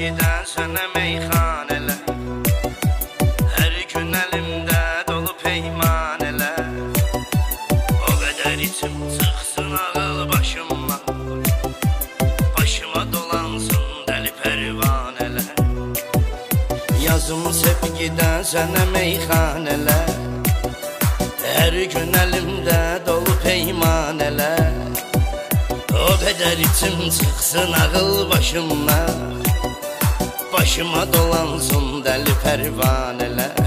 sevgiden sənə meyxanələr, hər gün əlimdə dolu peymanələr. O qədər içim çıxsın ağıl başımdan, başıma dolansın dəli pərvanələr. Yazım sevgiden sənə meyxanələr, hər gün əlimdə dolu peymanələr. O qədər içim çıxsın ağıl başımdan, başıma dolansın dəli pərvanələr.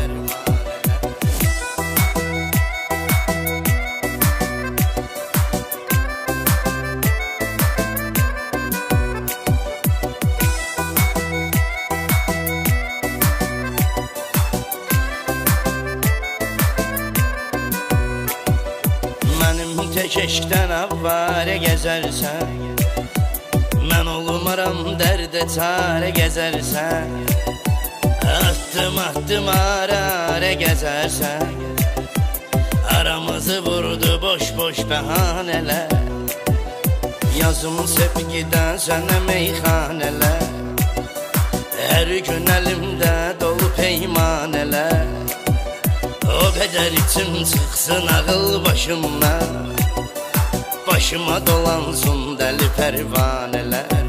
Tək eşqdən avvarə gəzərsən, mən olmaram dərdə çarə gəzərsən. Atdım atdım ara gəzərsən, aramızı vurdu boş boş bəhanələr. Yazım sevgidən sənə meyxanələr, hər gün əlimdə dolu peymanələr. O qədər içim çıxsın ağıl başımdan, başıma dolansın dəli pərvanələr.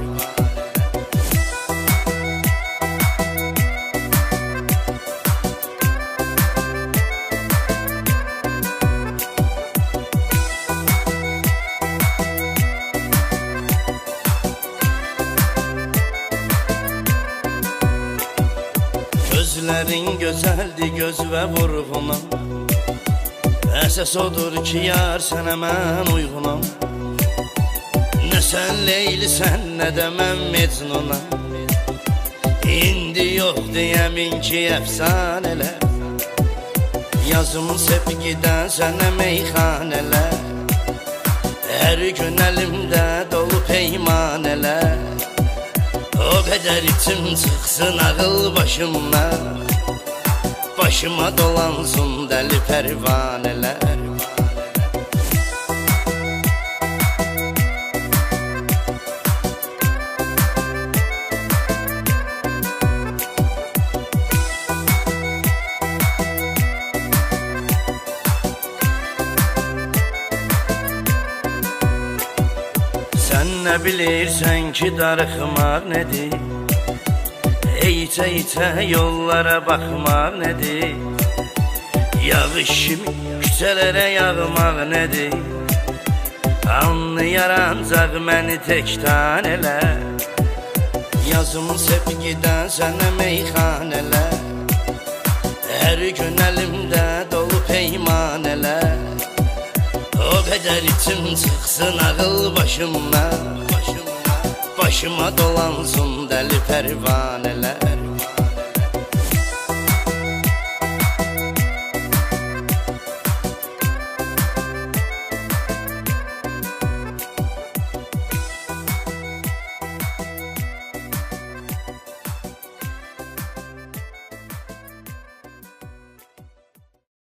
Gözlərin gözəldir göz və vurğunam, əsas odur ki yar sənə mən uyğunam. Nə sən Leylisən, nə də mən Mecnunam, indi yoxdur yəmin ki əfsanələr. Yazım sevgidən sənə meyxanələr, hər gün əlimdə dolu peymanələr. O qədər içim çıxsın ağıl başımdan, başıma dolansın dəli pərvanələr. Sən nə bilirsən ki darıxmaq nədir, İçə-içə yollara baxmaq nədir, yağış kimi küçələrə yağmaq nədir. Anlayar ancaq məni tək tanələr. Yazım sevgidən sənə meyxanələr, hər gün əlimdə dolu peymanələr. O qədər içim çıxsın ağıl başımdan, başıma dolansın dəli pərvanələr.